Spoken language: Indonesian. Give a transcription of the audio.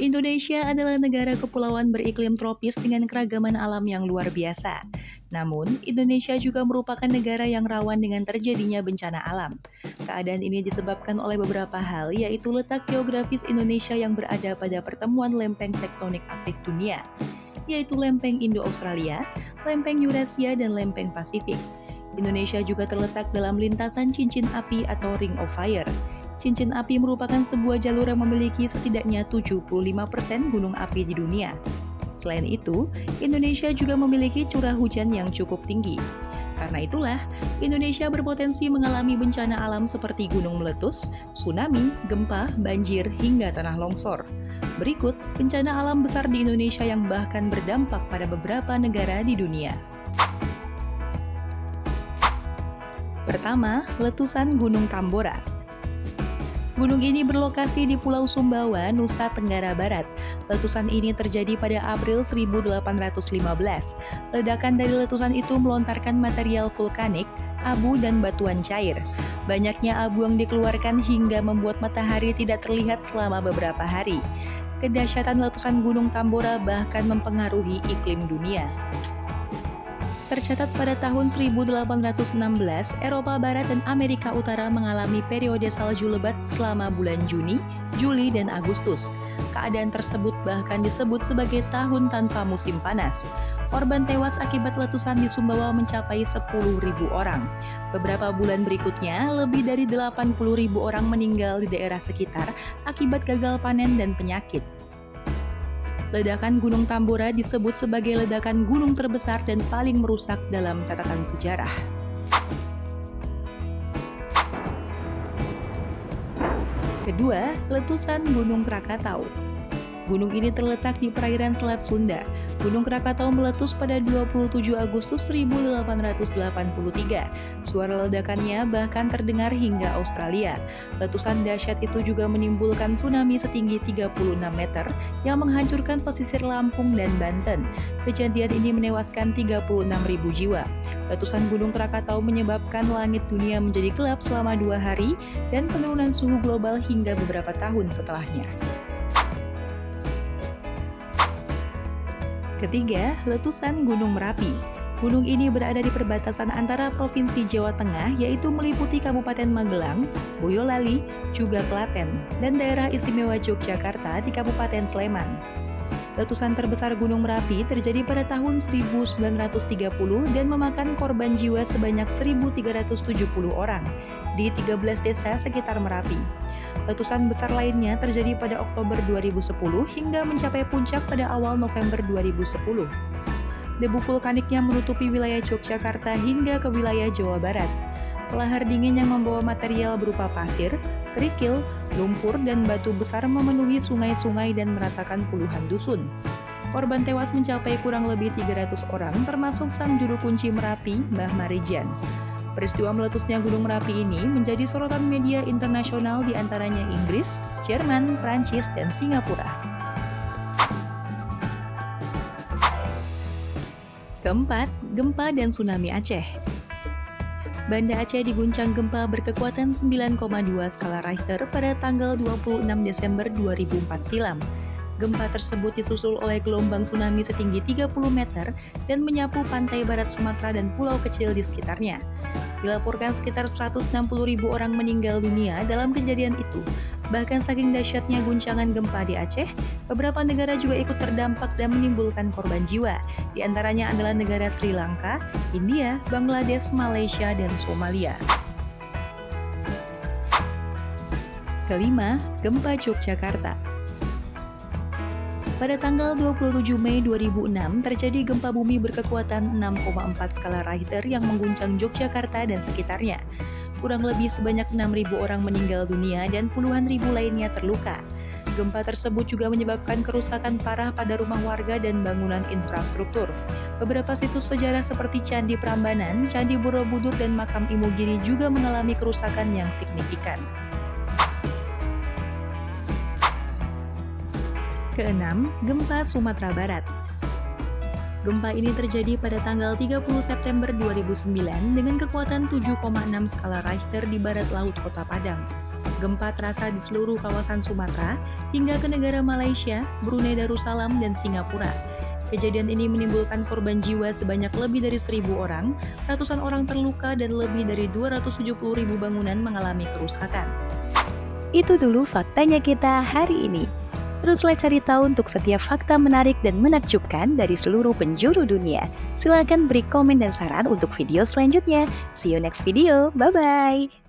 Indonesia adalah negara kepulauan beriklim tropis dengan keragaman alam yang luar biasa. Namun, Indonesia juga merupakan negara yang rawan dengan terjadinya bencana alam. Keadaan ini disebabkan oleh beberapa hal, yaitu letak geografis Indonesia yang berada pada pertemuan lempeng tektonik aktif dunia, yaitu lempeng Indo-Australia, lempeng Eurasia, dan lempeng Pasifik. Indonesia juga terletak dalam lintasan cincin api atau Ring of Fire. Cincin api merupakan sebuah jalur yang memiliki setidaknya 75% gunung api di dunia. Selain itu, Indonesia juga memiliki curah hujan yang cukup tinggi. Karena itulah, Indonesia berpotensi mengalami bencana alam seperti gunung meletus, tsunami, gempa, banjir, hingga tanah longsor. Berikut bencana alam besar di Indonesia yang bahkan berdampak pada beberapa negara di dunia. Pertama, letusan Gunung Tambora. Gunung ini berlokasi di Pulau Sumbawa, Nusa Tenggara Barat. Letusan ini terjadi pada April 1815. Ledakan dari letusan itu melontarkan material vulkanik, abu, dan batuan cair. Banyaknya abu yang dikeluarkan hingga membuat matahari tidak terlihat selama beberapa hari. Kedahsyatan letusan Gunung Tambora bahkan mempengaruhi iklim dunia. Tercatat pada tahun 1816, Eropa Barat dan Amerika Utara mengalami periode salju lebat selama bulan Juni, Juli, dan Agustus. Keadaan tersebut bahkan disebut sebagai tahun tanpa musim panas. Korban tewas akibat letusan di Sumbawa mencapai 10.000 orang. Beberapa bulan berikutnya, lebih dari 80.000 orang meninggal di daerah sekitar akibat gagal panen dan penyakit. Ledakan Gunung Tambora disebut sebagai ledakan gunung terbesar dan paling merusak dalam catatan sejarah. Kedua, letusan Gunung Krakatau. Gunung ini terletak di perairan Selat Sunda. Gunung Krakatau meletus pada 27 Agustus 1883. Suara ledakannya bahkan terdengar hingga Australia. Letusan dahsyat itu juga menimbulkan tsunami setinggi 36 meter yang menghancurkan pesisir Lampung dan Banten. Kejadian ini menewaskan 36.000 jiwa. Letusan Gunung Krakatau menyebabkan langit dunia menjadi gelap selama 2 hari dan penurunan suhu global hingga beberapa tahun setelahnya. Ketiga, letusan Gunung Merapi. Gunung ini berada di perbatasan antara Provinsi Jawa Tengah, yaitu meliputi Kabupaten Magelang, Boyolali, juga Klaten, dan daerah istimewa Yogyakarta di Kabupaten Sleman. Letusan terbesar Gunung Merapi terjadi pada tahun 1930 dan memakan korban jiwa sebanyak 1.370 orang di 13 desa sekitar Merapi. Letusan besar lainnya terjadi pada Oktober 2010 hingga mencapai puncak pada awal November 2010. Debu vulkaniknya menutupi wilayah Yogyakarta hingga ke wilayah Jawa Barat. Lahar dingin yang membawa material berupa pasir, kerikil, lumpur, dan batu besar memenuhi sungai-sungai dan meratakan puluhan dusun. Korban tewas mencapai kurang lebih 300 orang, termasuk sang juru kunci Merapi, Mbah Marijan. Peristiwa meletusnya Gunung Merapi ini menjadi sorotan media internasional di antaranya Inggris, Jerman, Prancis, dan Singapura. Keempat, gempa dan tsunami Aceh. Banda Aceh diguncang gempa berkekuatan 9,2 skala Richter pada tanggal 26 Desember 2004 silam. Gempa tersebut disusul oleh gelombang tsunami setinggi 30 meter dan menyapu pantai barat Sumatera dan pulau kecil di sekitarnya. Dilaporkan sekitar 160.000 orang meninggal dunia dalam kejadian itu. Bahkan saking dahsyatnya guncangan gempa di Aceh, beberapa negara juga ikut terdampak dan menimbulkan korban jiwa. Di antaranya adalah negara Sri Lanka, India, Bangladesh, Malaysia, dan Somalia. Kelima, gempa Yogyakarta. Pada tanggal 27 Mei 2006, terjadi gempa bumi berkekuatan 6,4 skala Richter yang mengguncang Yogyakarta dan sekitarnya. Kurang lebih sebanyak 6.000 orang meninggal dunia dan puluhan ribu lainnya terluka. Gempa tersebut juga menyebabkan kerusakan parah pada rumah warga dan bangunan infrastruktur. Beberapa situs sejarah seperti Candi Prambanan, Candi Borobudur, dan Makam Imogiri juga mengalami kerusakan yang signifikan. Keenam, gempa Sumatera Barat. Gempa ini terjadi pada tanggal 30 September 2009 dengan kekuatan 7,6 skala Richter di barat laut Kota Padang. Gempa terasa di seluruh kawasan Sumatera hingga ke negara Malaysia, Brunei Darussalam, dan Singapura. Kejadian ini menimbulkan korban jiwa sebanyak lebih dari 1.000 orang, ratusan orang terluka, dan lebih dari 270.000 bangunan mengalami kerusakan. Itu dulu faktanya kita hari ini. Teruslah cari tahu untuk setiap fakta menarik dan menakjubkan dari seluruh penjuru dunia. Silakan beri komen dan saran untuk video selanjutnya. See you next video. Bye-bye.